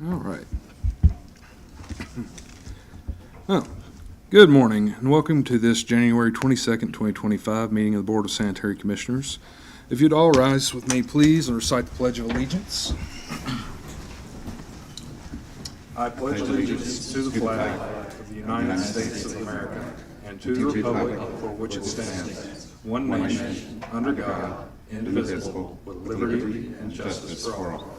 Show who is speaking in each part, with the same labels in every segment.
Speaker 1: All right. Well, good morning and welcome to this January 22nd, 2025 meeting of the Board of Sanitary Commissioners. If you'd all rise with me, please, and recite the Pledge of Allegiance. I pledge allegiance to the flag of the United States of America and to the republic for which it stands, one nation, under God, indivisible, with liberty and justice for all.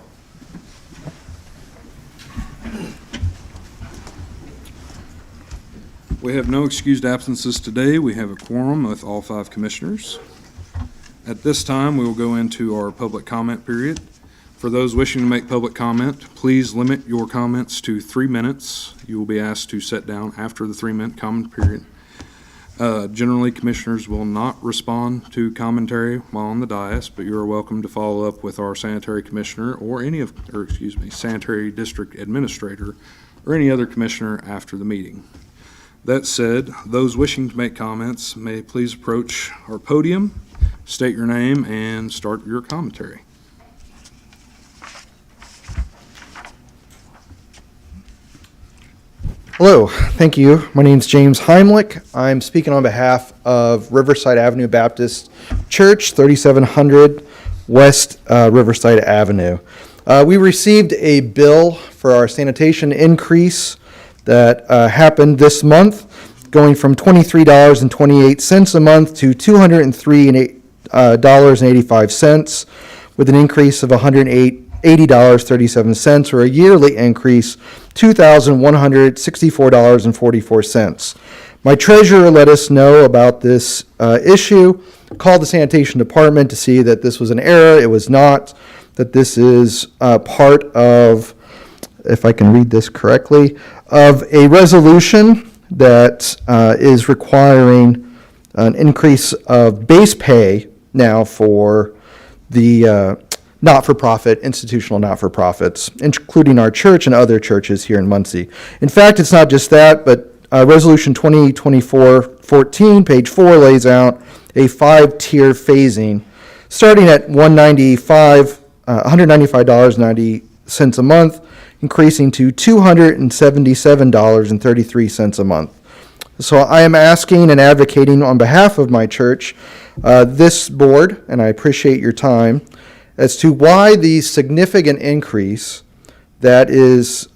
Speaker 1: We have no excused absences today. We have a quorum with all 5 commissioners. At this time, we will go into our public comment period. For those wishing to make public comment, please limit your comments to 3 minutes. You will be asked to sit down after the 3-minute comment period. Generally, commissioners will not respond to commentary while on the dais, but you are welcome to follow up with our sanitary commissioner or sanitary district administrator or any other commissioner after the meeting. That said, those wishing to make comments may please approach our podium, state your name, and start your commentary.
Speaker 2: Hello, thank you. My name is James Heimlich. I'm speaking on behalf of Riverside Avenue Baptist Church, 3700 West Riverside Avenue. We received a bill for our sanitation increase that happened this month, going from $23.28 a month to $203.85, with an increase of $180.37, or a yearly increase $2,164.44. My treasurer let us know about this issue, called the sanitation department to see that this was an error. It was not, that this is part of, if I can read this correctly, of a resolution that is requiring an increase of base pay now for the not-for-profit, institutional not-for-profits, including our church and other churches here in Muncie. In fact, it's not just that, but Resolution 2024-14, page 4, lays out a 5-tier phasing, starting at $195.90 a month, increasing to $277.33 a month. So I am asking and advocating on behalf of my church, this board, and I appreciate your time, as to why the significant increase that is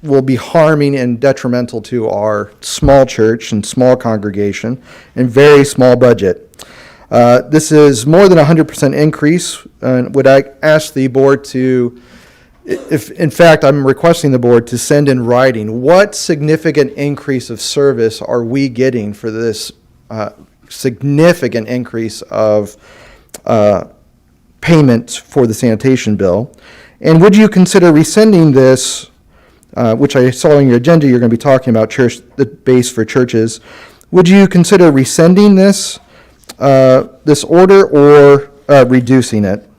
Speaker 2: will be harming and detrimental to our small church and small congregation and very small budget. This is more than 100% increase, and would I ask the board to, if in fact I'm requesting the board to send in writing, what significant increase of service are we getting for this significant increase of payment for the sanitation bill? And would you consider rescinding this, which I saw in your agenda, you're going to be talking about the base for churches. Would you consider rescinding this order or reducing it?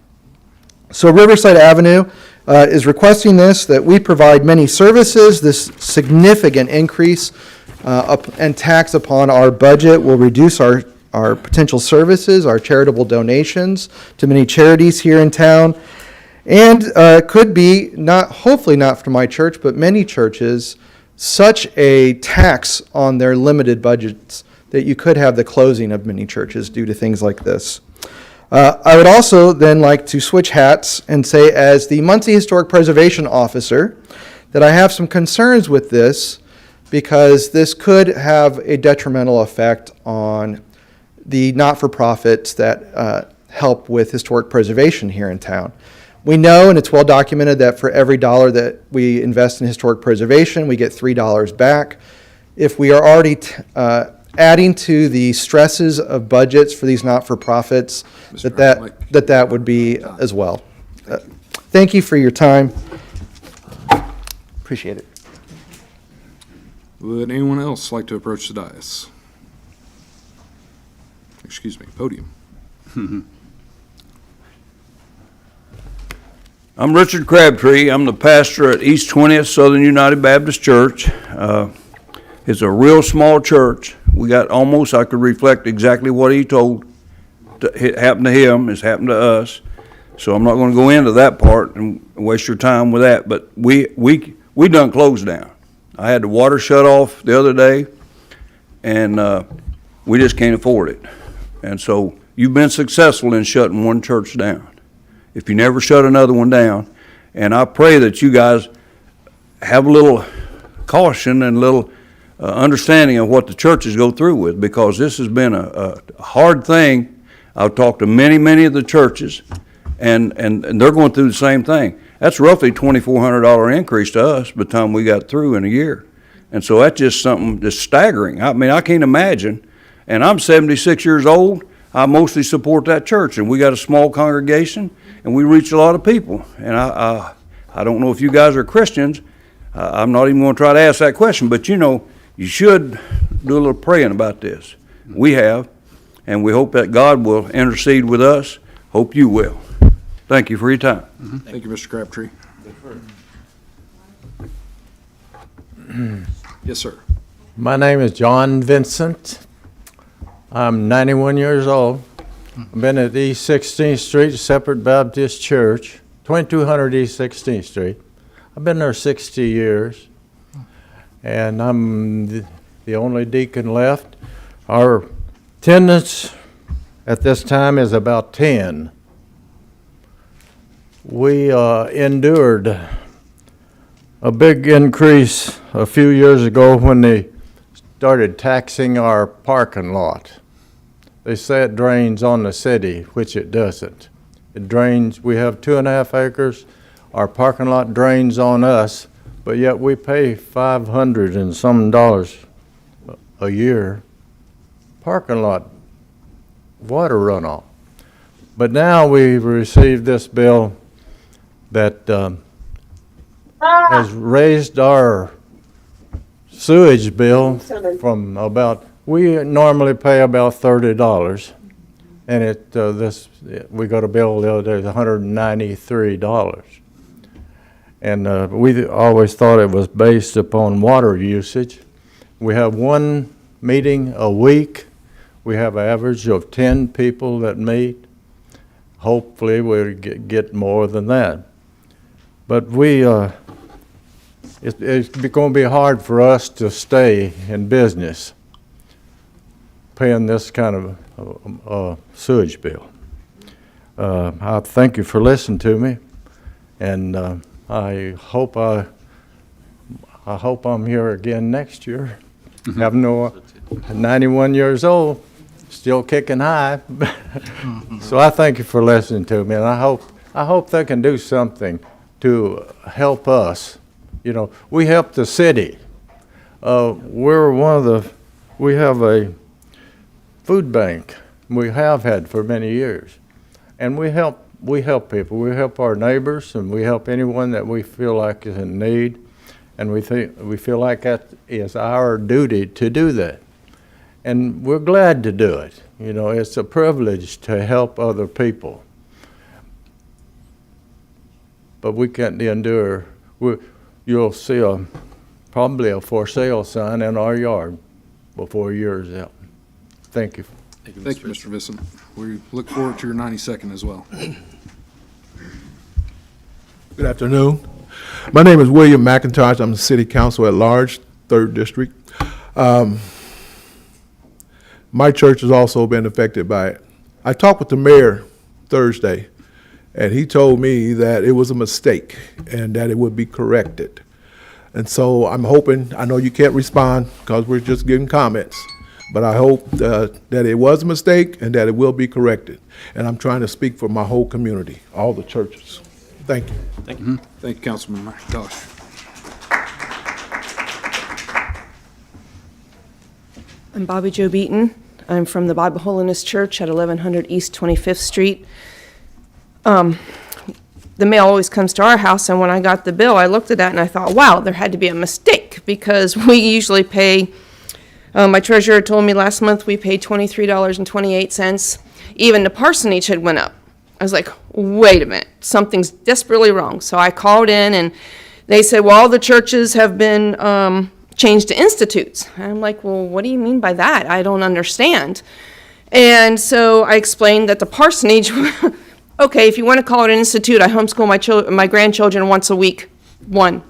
Speaker 2: So Riverside Avenue is requesting this, that we provide many services. This significant increase and tax upon our budget will reduce our potential services, our charitable donations to many charities here in town, and could be, hopefully not for my church, but many churches, such a tax on their limited budgets that you could have the closing of many churches due to things like this. I would also then like to switch hats and say, as the Muncie Historic Preservation Officer, that I have some concerns with this, because this could have a detrimental effect on the not-for-profits that help with historic preservation here in town. We know, and it's well documented, that for every dollar that we invest in historic preservation, we get $3 back. If we are already adding to the stresses of budgets for these not-for-profits, that would be as well. Thank you for your time. Appreciate it.
Speaker 1: Would anyone else like to approach the dais? Podium.
Speaker 3: I'm Richard Crabtree. I'm the pastor at East 20th Southern United Baptist Church. It's a real small church. We got almost, I could reflect exactly what he told. It happened to him, it's happened to us. So I'm not gonna go into that part and waste your time with that, but we done closed down. I had the water shut off the other day, and we just can't afford it. And so you've been successful in shutting one church down. If you never shut another one down, and I pray that you guys have a little caution and a little understanding of what the churches go through with, because this has been a hard thing. I've talked to many of the churches, and they're going through the same thing. That's roughly $2,400 increase to us by the time we got through in a year. And so that's just something just staggering. I mean, I can't imagine. And I'm 76 years old. I mostly support that church, and we got a small congregation, and we reach a lot of people. And I don't know if you guys are Christians. I'm not even going to try to ask that question, but you should do a little praying about this. We have, and we hope that God will intercede with us. Hope you will. Thank you for your time.
Speaker 1: Thank you, Mr. Crabtree. Yes, sir.
Speaker 4: My name is John Vincent. I'm 91 years old. I've been at East 16th Street, Separate Baptist Church, 2200 East 16th Street. I've been there 60 years, and I'm the only deacon left. Our attendance at this time is about 10. We endured a big increase a few years ago when they started taxing our parking lot. They say it drains on the city, which it doesn't. It drains, we have 2.5 acres. Our parking lot drains on us, but yet we pay $500 and some a year parking lot water runoff. But now we've received this bill that has raised our sewage bill from we normally pay about $30, and we got a bill the other day, $193. And we always thought it was based upon water usage. We have one meeting a week. We have an average of 10 people that meet. Hopefully we'll get more than that. But it's going to be hard for us to stay in business paying this kind of sewage bill. I thank you for listening to me, and I hope I'm here again next year. Have 91 years old, still kicking high. So I thank you for listening to me, and I hope they can do something to help us. We help the city. We have a food bank. We have had for many years, and we help people. We help our neighbors, and we help anyone that we feel like is in need, and we feel like that is our duty to do that, and we're glad to do it. It's a privilege to help other people. But we can't endure. You'll see probably a for sale sign in our yard before a year is out. Thank you.
Speaker 1: Thank you, Mr. Vincent. We look forward to your 92nd as well.
Speaker 5: Good afternoon. My name is William McIntosh. I'm the City Council at Large, 3rd District. My church has also been affected by it. I talked with the mayor Thursday, and he told me that it was a mistake and that it would be corrected. And so I'm hoping, I know you can't respond because we're just giving comments, but I hope that it was a mistake and that it will be corrected. And I'm trying to speak for my whole community, all the churches. Thank you.
Speaker 1: Thank you. Thank you, Councilman McIntosh.
Speaker 6: I'm Bobby Jo Beaton. I'm from the Bible Holiness Church at 1100 East 25th Street. The mail always comes to our house, and when I got the bill, I looked at that and I thought, wow, there had to be a mistake, because we usually pay, my treasurer told me last month we paid $23.28. Even the parsonage had went up. I was like, wait a minute, something's desperately wrong. So I called in, and they said, well, all the churches have been changed to institutes. And I'm like, well, what do you mean by that? I don't understand. And so I explained that the parsonage Okay, if you want to call it an institute, I homeschool my grandchildren once a week, one.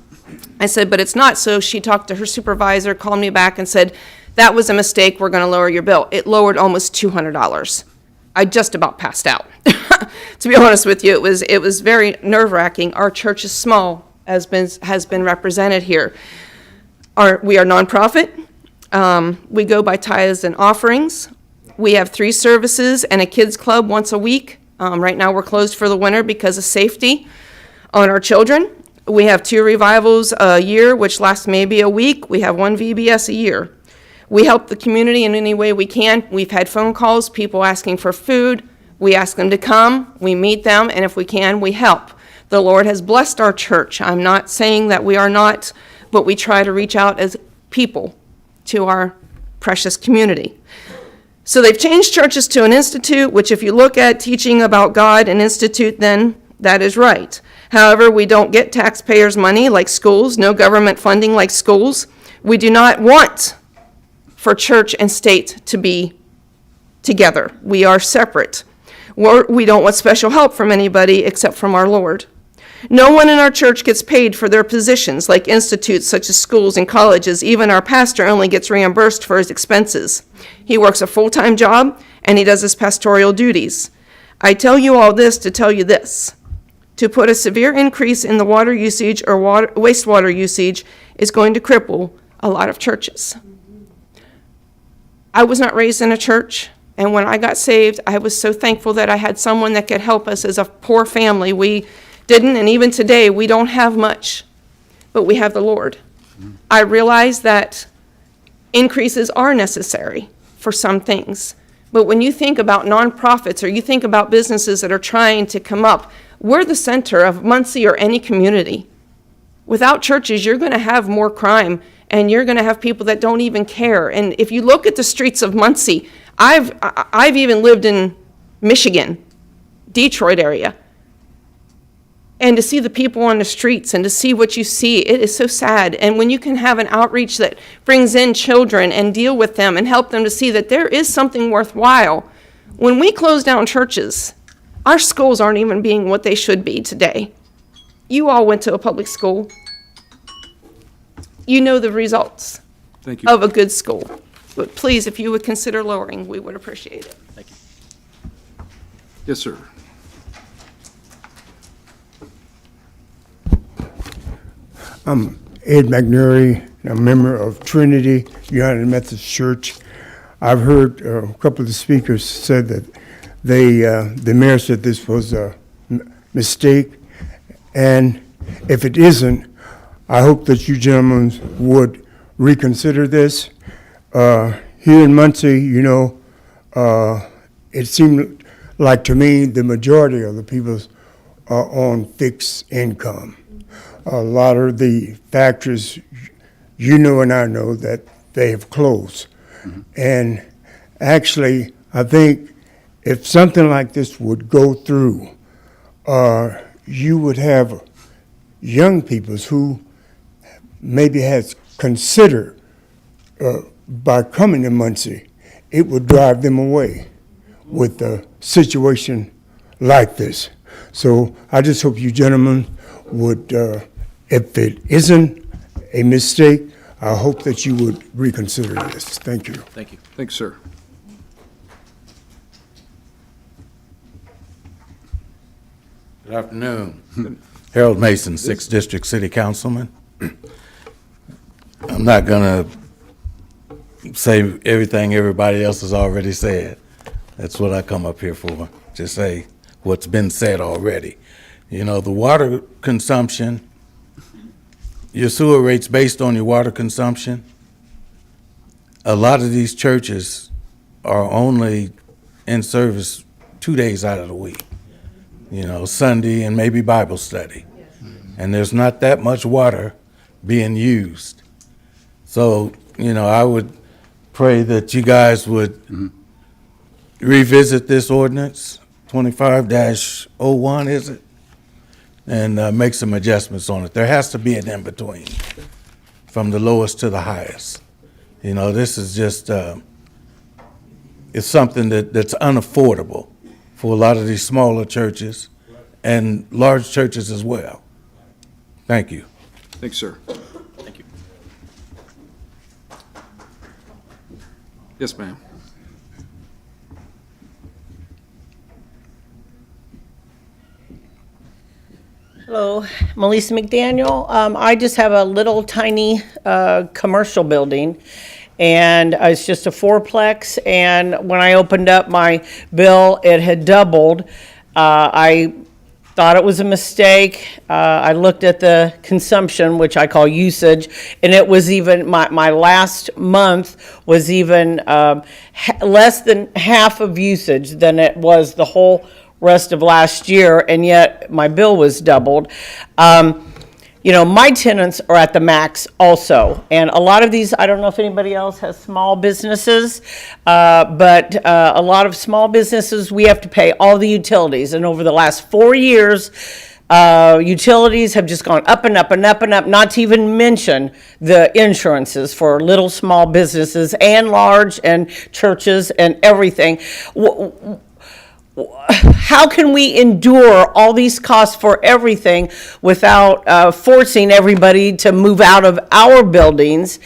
Speaker 6: I said, but it's not. So she talked to her supervisor, called me back and said, that was a mistake, we're going to lower your bill. It lowered almost $200. I just about passed out. To be honest with you, it was very nerve-wracking. Our church is small, has been represented here. We are nonprofit. We go by tithes and offerings. We have 3 services and a kids club once a week. Right now, we're closed for the winter because of safety on our children. We have 2 revivals a year, which last maybe a week. We have 1 VBS a year. We help the community in any way we can. We've had phone calls, people asking for food. We ask them to come, we meet them, and if we can, we help. The Lord has blessed our church. I'm not saying that we are not, but we try to reach out as people to our precious community. So they've changed churches to an institute, which if you look at teaching about God and institute, then that is right. However, we don't get taxpayers' money like schools, no government funding like schools. We do not want for church and state to be together. We are separate. We don't want special help from anybody except from our Lord. No one in our church gets paid for their positions like institutes such as schools and colleges. Even our pastor only gets reimbursed for his expenses. He works a full-time job and he does his pastoral duties. I tell you all this to tell you this. To put a severe increase in the water usage or wastewater usage is going to cripple a lot of churches. I was not raised in a church, and when I got saved, I was so thankful that I had someone that could help us as a poor family. We didn't, and even today, we don't have much, but we have the Lord. I realize that increases are necessary for some things, but when you think about nonprofits or you think about businesses that are trying to come up, we're the center of Muncie or any community. Without churches, you're going to have more crime, and you're going to have people that don't even care. And if you look at the streets of Muncie, I've even lived in Michigan, Detroit area, and to see the people on the streets and to see what you see, it is so sad. And when you can have an outreach that brings in children and deal with them and help them to see that there is something worthwhile. When we close down churches, our schools aren't even being what they should be today. You all went to a public school. You know the results
Speaker 1: Thank you.
Speaker 6: of a good school. But please, if you would consider lowering, we would appreciate it.
Speaker 1: Yes, sir.
Speaker 7: I'm Ed McNary, a member of Trinity United Methodist Church. I've heard a couple of the speakers said that the mayor said this was a mistake, and if it isn't, I hope that you gentlemen would reconsider this. Here in Muncie, you know, it seemed like to me the majority of the people are on fixed income. A lot of the factories, you know and I know that they have closed. Mm-hmm. And actually, I think if something like this would go through, you would have young people who maybe has considered by coming to Muncie, it would drive them away with a situation like this. So I just hope you gentlemen would, if it isn't a mistake, I hope that you would reconsider this. Thank you.
Speaker 1: Thank you. Thanks, sir.
Speaker 8: Good afternoon. Harold Mason, 6th District City Councilman. I'm not going to say everything everybody else has already said. That's what I come up here for, to say what's been said already. You know, the water consumption, your sewer rates based on your water consumption, a lot of these churches are only in service 2 days out of the week. You know, Sunday and maybe Bible study. And there's not that much water being used. So, you know, I would pray that you guys would revisit this ordinance, 25-01, is it? And make some adjustments on it. There has to be an in-between from the lowest to the highest. You know, this is just, it's something that's unaffordable for a lot of these smaller churches and large churches as well. Thank you.
Speaker 1: Thanks, sir. Thank you. Yes, ma'am.
Speaker 9: Hello, Melissa McDaniel. I just have a little tiny commercial building, and it's just a fourplex, and when I opened up my bill, it had doubled. I thought it was a mistake. I looked at the consumption, which I call usage, and it was even, my last month was even less than half of usage than it was the whole rest of last year, and yet my bill was doubled. You know, my tenants are at the max also, and a lot of these, I don't know if anybody else has small businesses, but a lot of small businesses, we have to pay all the utilities, and over the last 4 years, utilities have just gone up and up and up and up, not to even mention the insurances for little small businesses and large and churches and everything. How can we endure all these costs for everything without forcing everybody to move out of our buildings?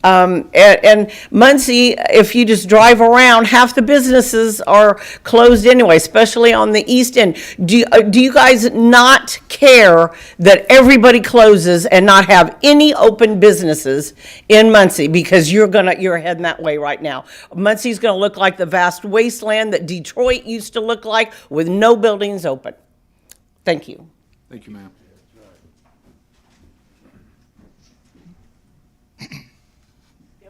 Speaker 9: And Muncie, if you just drive around, half the businesses are closed anyway, especially on the east end. Do you guys not care that everybody closes and not have any open businesses in Muncie? Because you're heading that way right now. Muncie's gonna look like the vast wasteland that Detroit used to look like, with no buildings open. Thank you.
Speaker 1: Thank you, ma'am.
Speaker 10: Good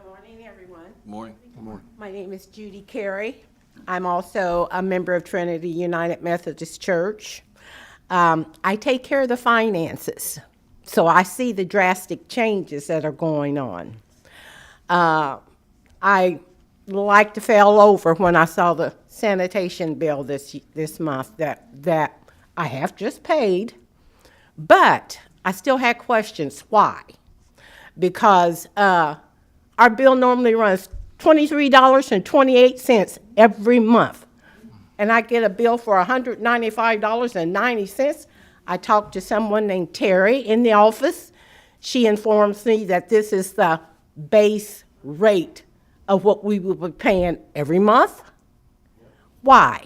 Speaker 10: morning, everyone.
Speaker 3: Morning.
Speaker 1: Good morning.
Speaker 10: My name is Judy Carey. I'm also a member of Trinity United Methodist Church. I take care of the finances, so I see the drastic changes that are going on. I like to fell over when I saw the sanitation bill this month that I have just paid, but I still had questions. Why? Because our bill normally runs $23.28 every month, and I get a bill for $195.90. I talked to someone named Terry in the office. She informs me that this is the base rate of what we will be paying every month. Why?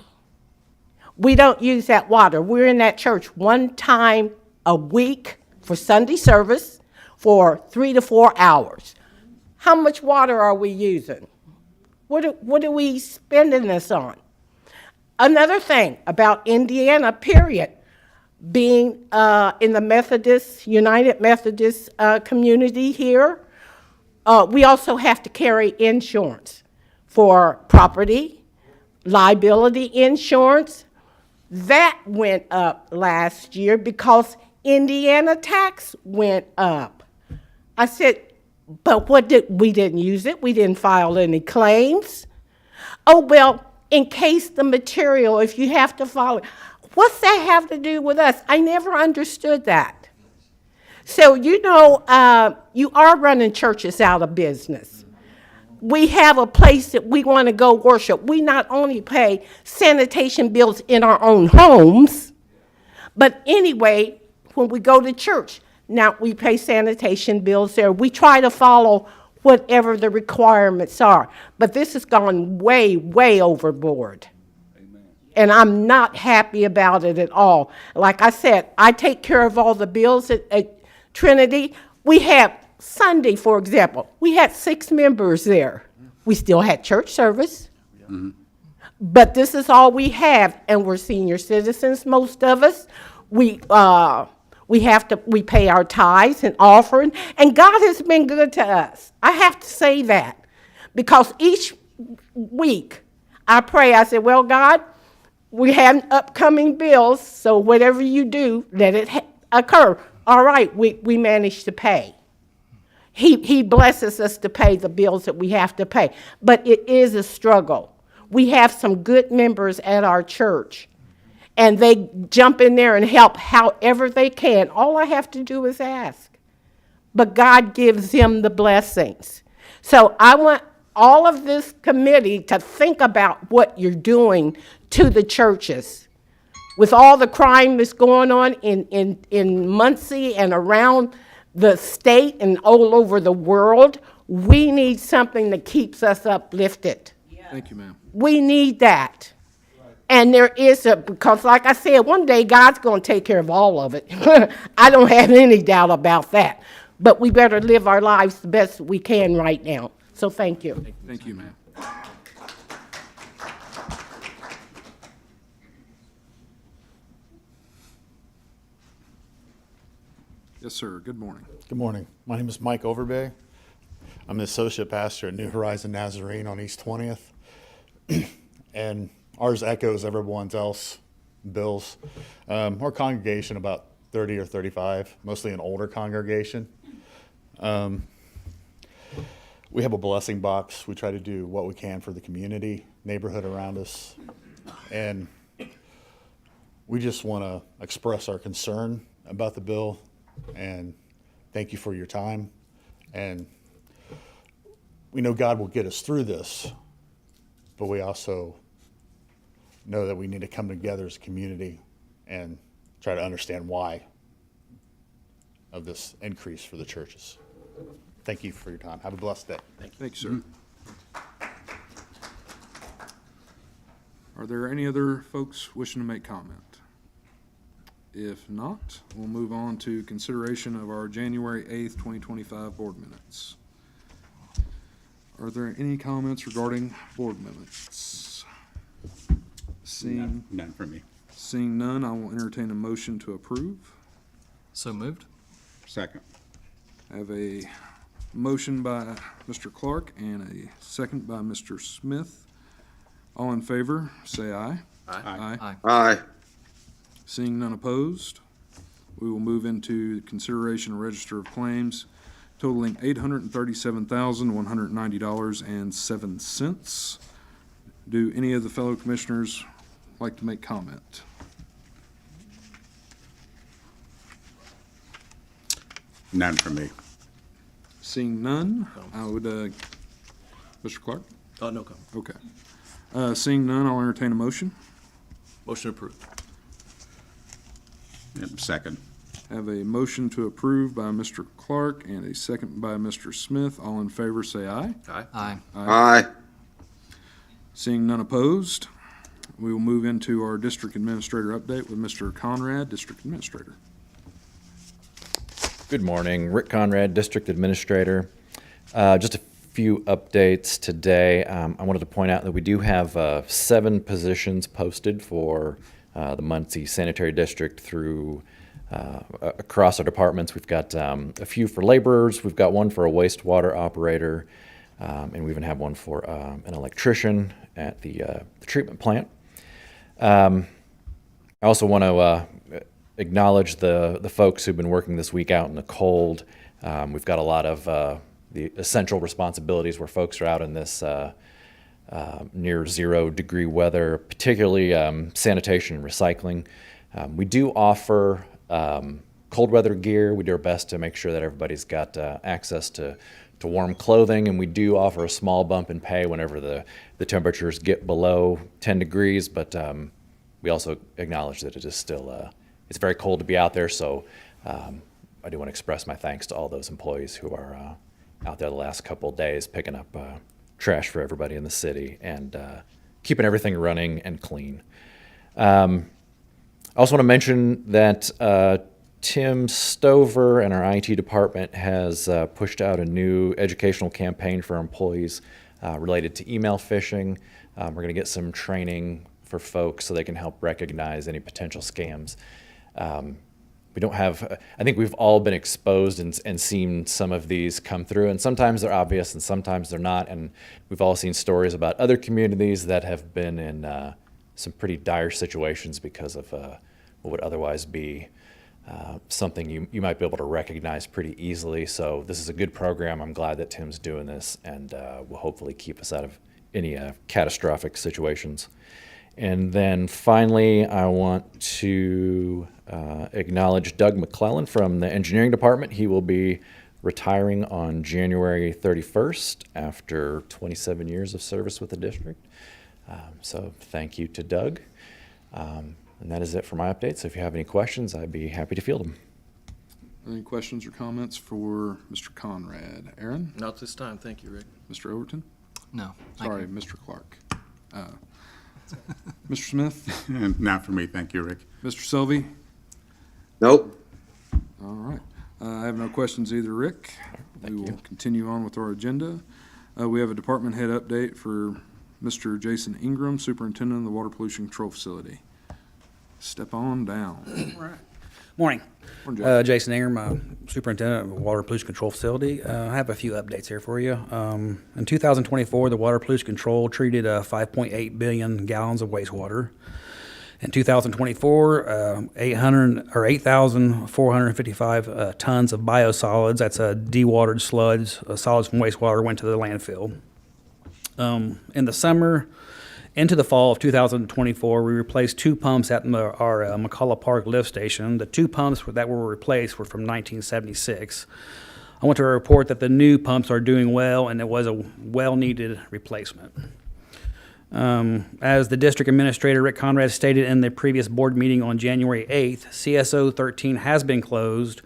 Speaker 10: We don't use that water. We're in that church one time a week for Sunday service for 3 to 4 hours. How much water are we using? What are we spending this on? Another thing about Indiana, period, being in the Methodist, United Methodist community here, we also have to carry insurance for property, liability insurance. That went up last year because Indiana tax went up. I said, but we didn't use it. We didn't file any claims. Oh, well, in case the material, if you have to file it. What's that have to do with us? I never understood that. So, you know, you are running churches out of business. We have a place that we want to go worship. We not only pay sanitation bills in our own homes, but anyway, when we go to church, now we pay sanitation bills there. We try to follow whatever the requirements are. But this has gone way, way overboard. Amen. And I'm not happy about it at all. Like I said, I take care of all the bills at Trinity. We have Sunday, for example, we had 6 members there. We still had church service. Mm-hmm. But this is all we have, and we're senior citizens, most of us. We pay our tithes and offering, and God has been good to us. I have to say that, because each week I pray, I say, well, God, we have upcoming bills, so whatever you do, let it occur. All right, we managed to pay. He blesses us to pay the bills that we have to pay, but it is a struggle. We have some good members at our church, and they jump in there and help however they can. All I have to do is ask. But God gives them the blessings. So I want all of this committee to think about what you're doing to the churches. With all the crime that's going on in Muncie and around the state and all over the world, we need something that keeps us uplifted.
Speaker 1: Thank you, ma'am.
Speaker 10: We need that. And there is because like I said, one day God's going to take care of all of it. I don't have any doubt about that. But we better live our lives the best we can right now. So thank you.
Speaker 1: Thank you, ma'am. Yes, sir. Good morning.
Speaker 11: Good morning. My name is Mike Overbay. I'm the associate pastor at New Horizon Nazarene on East 20th. And ours echoes everyone else, Bill's. Our congregation, about 30 or 35, mostly an older congregation. We have a blessing box. We try to do what we can for the community, neighborhood around us. And we just want to express our concern about the bill and thank you for your time. And we know God will get us through this, but we also know that we need to come together as a community and try to understand why of this increase for the churches. Thank you for your time. Have a blessed day.
Speaker 1: Thank you, sir. Are there any other folks wishing to make comment? If not, we'll move on to consideration of our January 8th, 2025 board minutes. Are there any comments regarding board minutes?
Speaker 12: None for me.
Speaker 1: Seeing none, I will entertain a motion to approve.
Speaker 12: So moved. Second.
Speaker 1: I have a motion by Mr. Clark and a second by Mr. Smith. All in favor, say aye.
Speaker 12: Aye.
Speaker 3: Aye.
Speaker 1: Seeing none opposed, we will move into consideration of register of claims totaling $837,190.07. Do any of the fellow commissioners like to make comment?
Speaker 12: None for me.
Speaker 1: Seeing none, I would, Mr. Clark?
Speaker 12: No comment.
Speaker 1: Okay. Seeing none, I'll entertain a motion.
Speaker 12: Motion approved. Yep, second.
Speaker 1: I have a motion to approve by Mr. Clark and a second by Mr. Smith. All in favor, say aye.
Speaker 12: Aye.
Speaker 3: Aye.
Speaker 1: Seeing none opposed, we will move into our district administrator update with Mr. Conrad, district administrator.
Speaker 13: Good morning, Rick Conrad, District Administrator. Just a few updates today. I wanted to point out that we do have 7 positions posted for the Muncie Sanitary District through across our departments. We've got a few for laborers, we've got one for a wastewater operator, and we even have one for an electrician at the treatment plant. I also want to acknowledge the folks who've been working this week out in the cold. We've got a lot of the essential responsibilities where folks are out in this near 0 degree weather, particularly sanitation and recycling. We do offer cold weather gear. We do our best to make sure that everybody's got access to warm clothing, and we do offer a small bump in pay whenever the temperatures get below 10 degrees, but we also acknowledge that it is still it's very cold to be out there, so I do want to express my thanks to all those employees who are out there the last couple of days picking up trash for everybody in the city and keeping everything running and clean. I also want to mention that Tim Stover and our IT department has pushed out a new educational campaign for employees related to email phishing. We're going to get some training for folks so they can help recognize any potential scams. We don't have, I think we've all been exposed and seen some of these come through, and sometimes they're obvious and sometimes they're not, and we've all seen stories about other communities that have been in some pretty dire situations because of what would otherwise be something you might be able to recognize pretty easily. So this is a good program. I'm glad that Tim's doing this, and will hopefully keep us out of any catastrophic situations. And then finally, I want to acknowledge Doug McClellan from the engineering department. He will be retiring on January 31st after 27 years of service with the district. So thank you to Doug. And that is it for my updates. If you have any questions, I'd be happy to field them.
Speaker 1: Any questions or comments for Mr. Conrad? Aaron?
Speaker 12: Not this time, thank you, Rick.
Speaker 1: Mr. Overton?
Speaker 12: No. thank
Speaker 1: Sorry,
Speaker 12: you.
Speaker 1: Mr. Clark. Mr. Smith?
Speaker 12: Not for me, thank you, Rick.
Speaker 1: Mr. Selvey?
Speaker 14: Nope.
Speaker 1: All right. I have no questions either, Rick. We will continue on with our agenda. We have a department head update for Mr. Jason Ingram, Superintendent of the Water Pollution Control Facility. Step on down.
Speaker 15: Morning.
Speaker 1: Morning, Jason.
Speaker 15: Jason Ingram, Superintendent of the Water Pollution Control Facility. I have a few updates here for you. In 2024, the Water Pollution Control treated 5.8 billion gallons of wastewater. In 2024, 8,455 tons of biosolids, that's dewatered solids from wastewater, went to the landfill. In the summer into the fall of 2024, we replaced 2 pumps at our McCullough Park lift station. The 2 pumps that were replaced were from 1976. I want to report that the new pumps are doing well, and it was a well-needed replacement. As the district administrator, Rick Conrad, stated in the previous board meeting on January 8th, CSO 13 has been closed.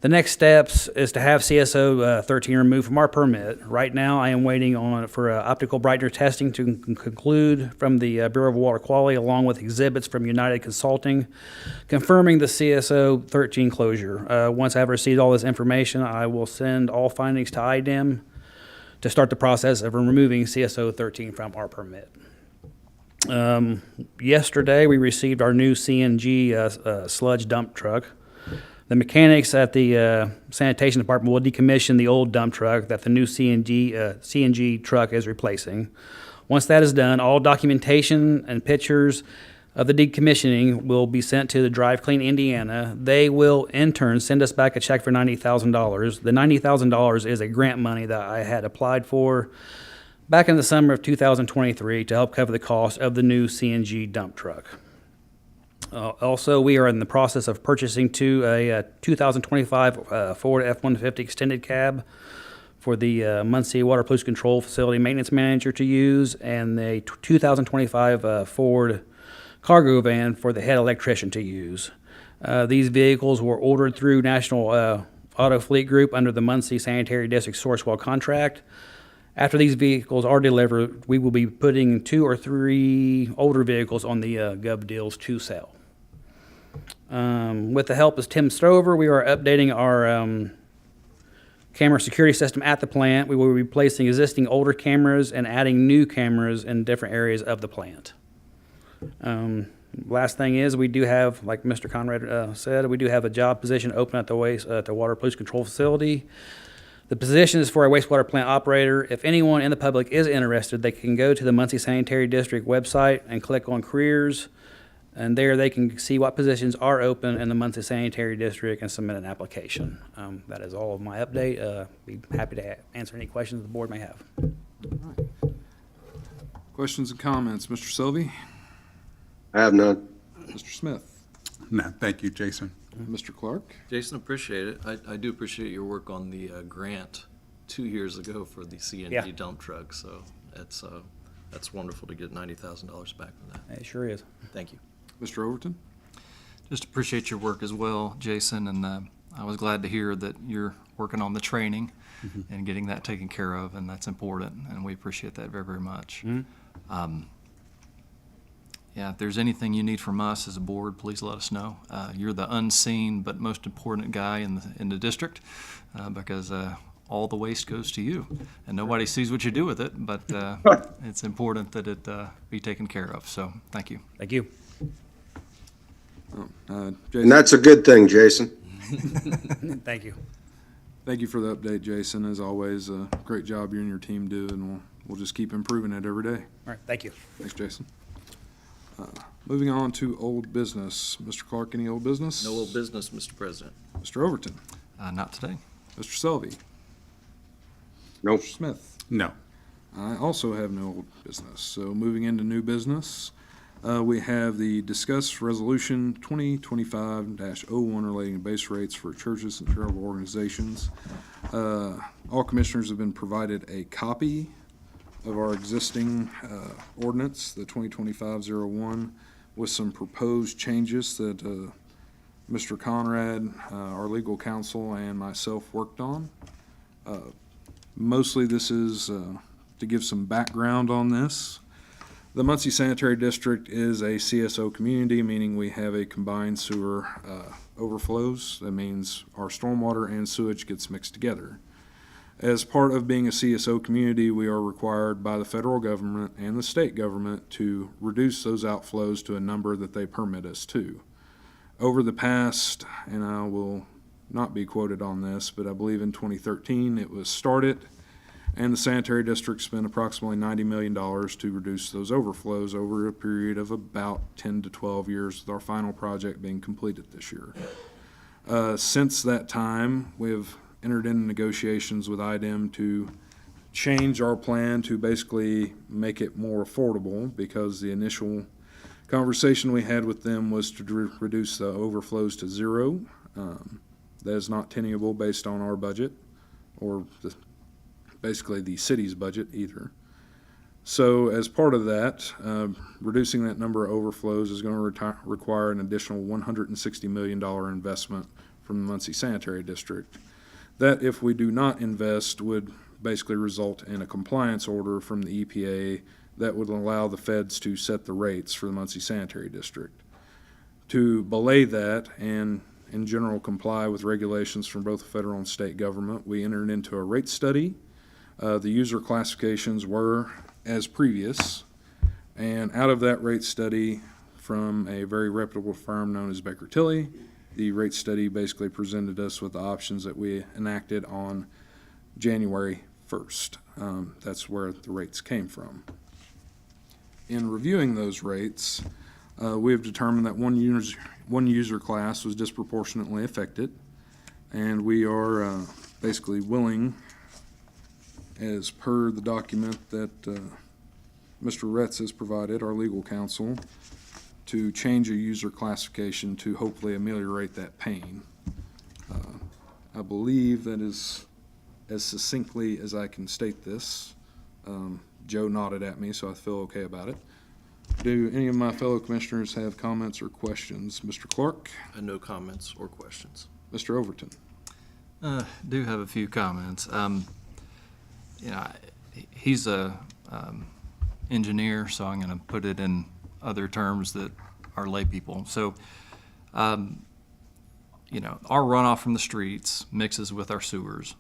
Speaker 15: The next steps is to have CSO 13 removed from our permit. Right now, I am waiting for optical brightener testing to conclude from the Bureau of Water Quality, along with exhibits from United Consulting, confirming the CSO 13 closure. Once I've received all this information, I will send all findings to IDEM to start the process of removing CSO 13 from our permit. Yesterday, we received our new CNG sludge dump truck. The mechanics at the sanitation department will decommission the old dump truck that the new CNG truck is replacing. Once that is done, all documentation and pictures of the decommissioning will be sent to the Drive Clean Indiana. They will, in turn, send us back a check for $90,000. The $90,000 is a grant money that I had applied for back in the summer of 2023 to help cover the cost of the new CNG dump truck. Also, we are in the process of purchasing a 2025 Ford F-150 extended cab for the Muncie Water Pollution Control Facility maintenance manager to use, and the 2025 Ford cargo van for the head electrician to use. These vehicles were ordered through National Auto Fleet Group under the Muncie Sanitary District Sourcewell contract. After these vehicles are delivered, we will be putting 2 or 3 older vehicles on the Gov Deals to sell. With the help of Tim Stover, we are updating our camera security system at the plant. We will be replacing existing older cameras and adding new cameras in different areas of the plant. Last thing is, we do have, like Mr. Conrad said, we do have a job position open at the Water Pollution Control Facility. The position is for a wastewater plant operator. If anyone in the public is interested, they can go to the Muncie Sanitary District website and click on careers, and there they can see what positions are open in the Muncie Sanitary District and submit an application. That is all of my update. Be happy to answer any questions the board may have.
Speaker 1: Questions and comments? Mr. Selvey?
Speaker 14: I have none.
Speaker 1: Mr. Smith?
Speaker 12: No, thank you, Jason.
Speaker 1: Mr. Clark?
Speaker 12: Jason, appreciate it. I do appreciate your work on the grant 2 years ago for the CNG dump truck, so that's wonderful to get $90,000 back from that.
Speaker 15: It sure is.
Speaker 12: Thank you.
Speaker 1: Mr. Overton?
Speaker 16: Just appreciate your work as well, Jason, and I was glad to hear that you're working on the training and getting that taken care of, and that's important, and we appreciate that very, very much. Yeah, if there's anything you need from us as a board, please let us know. You're the unseen but most important guy in the district because all the waste goes to you, and nobody sees what you do with it, but it's important that it be taken care of, so thank you.
Speaker 15: Thank you.
Speaker 1: Jason?
Speaker 14: And that's a good thing, Jason.
Speaker 15: Thank you.
Speaker 1: Thank you for the update, Jason. As always, great job you and your team do, and we'll just keep improving it every day.
Speaker 15: All right, thank you.
Speaker 1: Thanks, Jason. Moving on to old business. Mr. Clark, any old business?
Speaker 12: No old business, Mr. President.
Speaker 1: Mr. Overton?
Speaker 16: Not today.
Speaker 1: Mr. Selvey?
Speaker 14: Nope.
Speaker 1: Mr. Smith?
Speaker 12: No.
Speaker 1: I also have no old business. So moving into new business, We have the discuss resolution 2025-01 relating to base rates for churches and charitable organizations. All commissioners have been provided a copy of our existing ordinance, the 2025-01, with some proposed changes that Mr. Conrad, our legal counsel, and myself worked on. Mostly this is to give some background on this. The Muncie Sanitary District is a CSO community, meaning we have a combined sewer overflows. That means our stormwater and sewage gets mixed together. As part of being a CSO community, we are required by the federal government and the state government to reduce those outflows to a number that they permit us to. Over the past, and I will not be quoted on this, but I believe in 2013 it was started, and the sanitary district spent approximately $90 million to reduce those overflows over a period of about 10 to 12 years, with our final project being completed this year. Since that time, we have entered into negotiations with IDEM to change our plan to basically make it more affordable, because the initial conversation we had with them was to reduce the overflows to zero. That is not tenable based on our budget or basically the city's budget either. So as part of that, reducing that number of overflows is going to require an additional $160 million investment from the Muncie Sanitary District. That, if we do not invest, would basically result in a compliance order from the EPA that would allow the feds to set the rates for the Muncie Sanitary District. To belay that and in general comply with regulations from both the federal and state government, we entered into a rate study. The user classifications were as previous, and out of that rate study from a very reputable firm known as Baker Tilly, the rate study basically presented us with the options that we enacted on January 1st. That's where the rates came from. In reviewing those rates, we have determined that one user class was disproportionately affected, and we are basically willing, as per the document that Mr. Retz has provided, our legal counsel, to change a user classification to hopefully ameliorate that pain. I believe that is as succinctly as I can state this. Joe nodded at me, so I feel okay about it. Do any of my fellow commissioners have comments or questions? Mr. Clark?
Speaker 12: No comments or questions.
Speaker 1: Mr. Overton?
Speaker 16: Do have a few comments. He's a engineer, so I'm going to put it in other terms that are lay people. So, our runoff from the streets mixes with our sewers,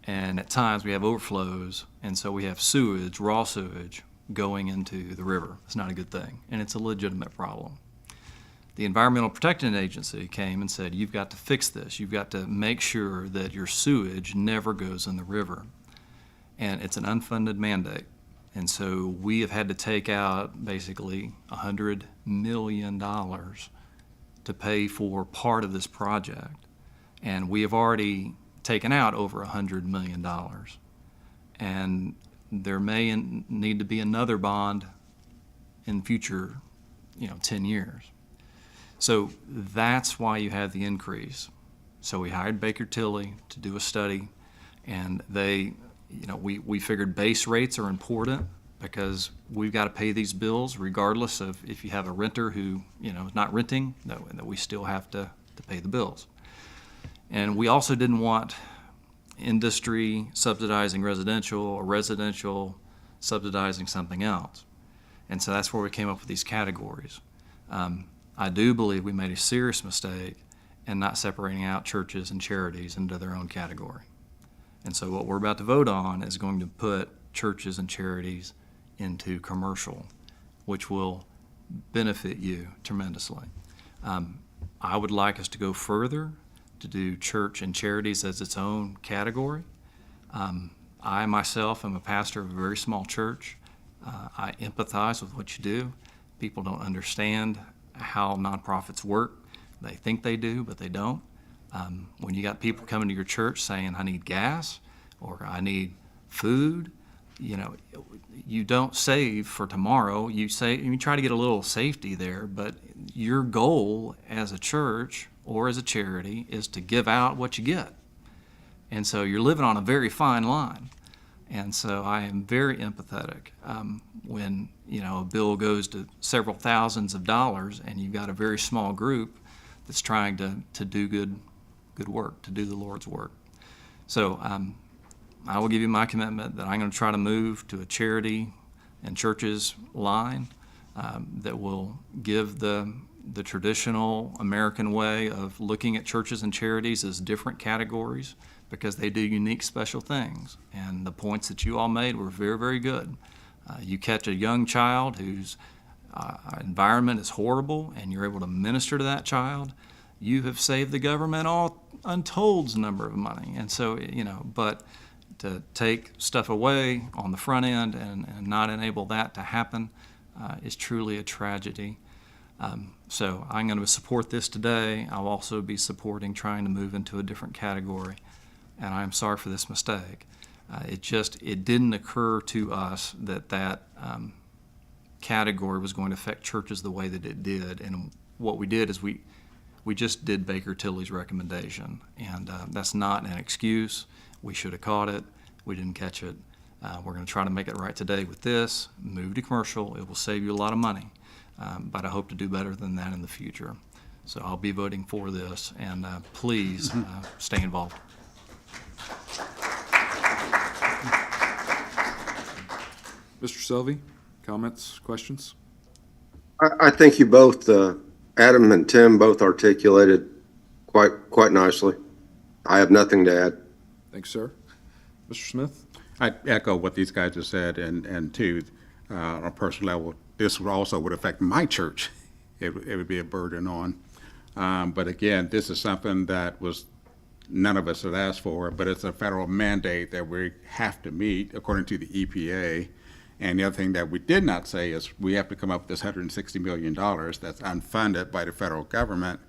Speaker 16: and at times we have overflows, and so we have sewage, raw sewage, going into the river. It's not a good thing, and it's a legitimate problem. The Environmental Protection Agency came and said, you've got to fix this. You've got to make sure that your sewage never goes in the river. And it's an unfunded mandate. And so we have had to take out basically $100 million to pay for part of this project. And we have already taken out over $100 million. And there may need to be another bond in future, 10 years. So that's why you have the increase. So we hired Baker Tilly to do a study, and they, we figured base rates are important because we've got to pay these bills regardless of if you have a renter who, is not renting, and that we still have to pay the bills. And we also didn't want industry subsidizing residential or residential subsidizing something else. And so that's where we came up with these categories. I do believe we made a serious mistake in not separating out churches and charities into their own category. And so what we're about to vote on is going to put churches and charities into commercial, which will benefit you tremendously. I would like us to go further, to do church and charities as its own category. I myself am a pastor of a very small church. I empathize with what you do. People don't understand how nonprofits work. They think they do, but they don't. When you got people coming to your church saying, I need gas, or I need food, you know, you don't save for tomorrow. You try to get a little safety there, but your goal as a church or as a charity is to give out what you get. And so you're living on a very fine line. And so I am very empathetic when, you know, a bill goes to several thousands of dollars and you've got a very small group that's trying to do good work, to do the Lord's work. So I will give you my commitment that I'm going to try to move to a charity and churches line that will give the traditional American way of looking at churches and charities as different categories, because they do unique, special things. And the points that you all made were very, very good. You catch a young child whose environment is horrible, and you're able to minister to that child, you have saved the government all untold number of money. And so, you know, but to take stuff away on the front end and not enable that to happen is truly a tragedy. So I'm going to support this today. I'll also be supporting trying to move into a different category. And I'm sorry for this mistake. It didn't occur to us that category was going to affect churches the way that it did. And what we did is we just did Baker Tilly's recommendation. And that's not an excuse. We should have caught it. We didn't catch it. We're going to try to make it right today with this. Move to commercial. It will save you a lot of money. But I hope to do better than that in the future. So I'll be voting for this. And please stay involved.
Speaker 1: Mr. Selvey, comments, questions?
Speaker 14: I think you both, Adam and Tim, both articulated quite nicely. I have nothing to add.
Speaker 1: Thanks, sir. Mr. Smith?
Speaker 17: I echo what these guys have said, and too, on a personal level, this would affect my church. It would be a burden on. But again, this is something that none of us had asked for, but it's a federal mandate that we have to meet according to the EPA. And the other thing that we did not say is we have to come up with this $160 million that's unfunded by the federal government,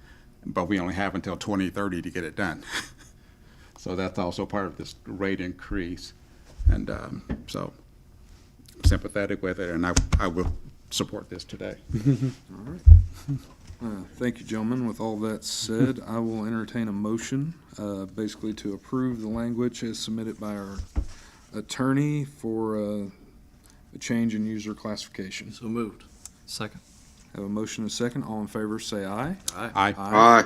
Speaker 17: but we only have until 2030 to get it done. So that's also part of this rate increase. And so sympathetic with it, and I will support this today.
Speaker 1: All right. Thank you, gentlemen. With all that said, I will entertain a motion basically to approve the language as submitted by our attorney for a change in user classification.
Speaker 12: So moved. Second.
Speaker 1: Have a motion and a second. All in favor say aye.
Speaker 12: Aye.
Speaker 14: Aye.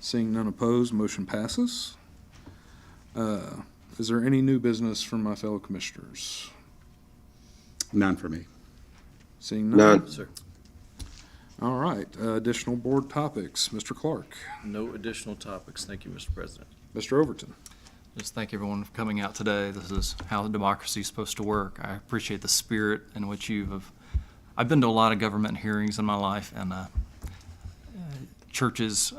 Speaker 1: Seeing none opposed, motion passes. Is there any new business from my fellow commissioners?
Speaker 17: None for me.
Speaker 1: Seeing none?
Speaker 14: None.
Speaker 12: Sir.
Speaker 1: All right. Additional board topics. Mr. Clark.
Speaker 12: No additional topics. Thank you, Mr. President.
Speaker 1: Mr. Overton.
Speaker 12: Just thank everyone for coming out today. This is how the democracy is supposed to work. I appreciate the spirit in which I've been to a lot of government hearings in my life, and churches,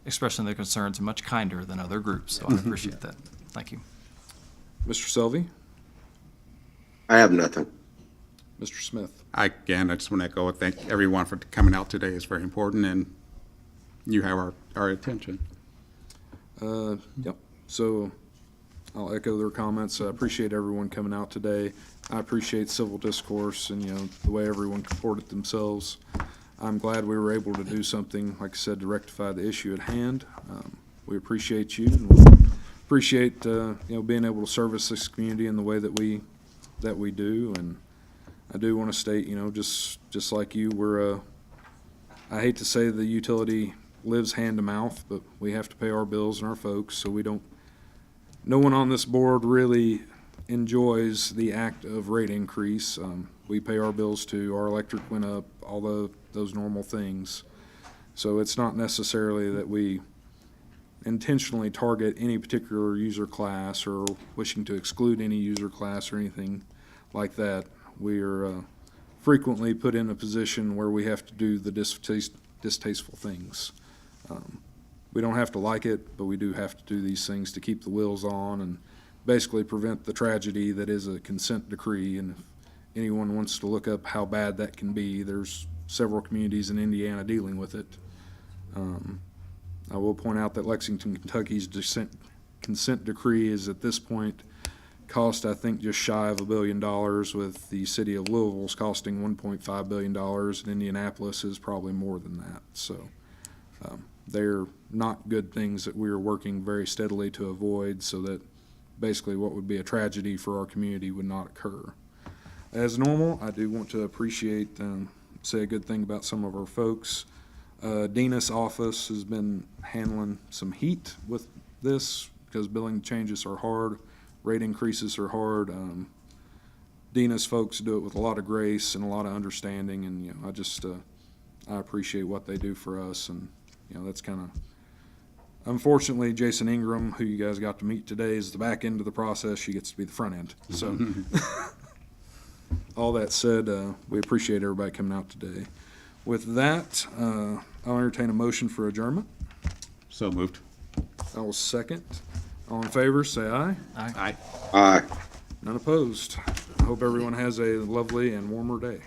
Speaker 12: expressing their concerns, are much kinder than other groups, so I appreciate that. Thank you.
Speaker 1: Mr. Selvey.
Speaker 14: I have nothing.
Speaker 1: Mr. Smith.
Speaker 17: I just want to echo and thank everyone for coming out today. It's very important, and you have our attention.
Speaker 1: Yep. So I'll echo their comments. I appreciate everyone coming out today. I appreciate civil discourse and, the way everyone comported themselves. I'm glad we were able to do something, like I said, to rectify the issue at hand. We appreciate you, and we appreciate, being able to service this community in the way that we do. And I do want to state, just like you, I hate to say the utility lives hand to mouth, but we have to pay our bills and our folks, so no one on this board really enjoys the act of rate increase. We pay our bills too. Our electric went up, all those normal things. So it's not necessarily that we intentionally target any particular user class or wishing to exclude any user class or anything like that. We are frequently put in a position where we have to do the distasteful things. We don't have to like it, but we do have to do these things to keep the wheels on and basically prevent the tragedy that is a consent decree. And if anyone wants to look up how bad that can be, there's several communities in Indiana dealing with it. I will point out that Lexington, Kentucky's consent decree is at this point cost, I think, just shy of $1 billion, with the city of Louisville's costing $1.5 billion, and Indianapolis is probably more than that. So they're not good things that we're working very steadily to avoid, so that basically what would be a tragedy for our community would not occur. As normal, I do want to appreciate, say a good thing about some of our folks. Dina's office has been handling some heat with this because billing changes are hard, rate increases are hard. Dina's folks do it with a lot of grace and a lot of understanding, and I appreciate what they do for us, and that's kind of. Unfortunately, Jason Ingram, who you guys got to meet today, is the back end of the process. She gets to be the front end. So, all that said, we appreciate everybody coming out today. With that, I'll entertain a motion for adjournment.
Speaker 17: So moved.
Speaker 1: I will second. All in favor, say aye.
Speaker 17: Aye.
Speaker 14: Aye.
Speaker 1: None opposed. I hope everyone has a lovely and warmer day.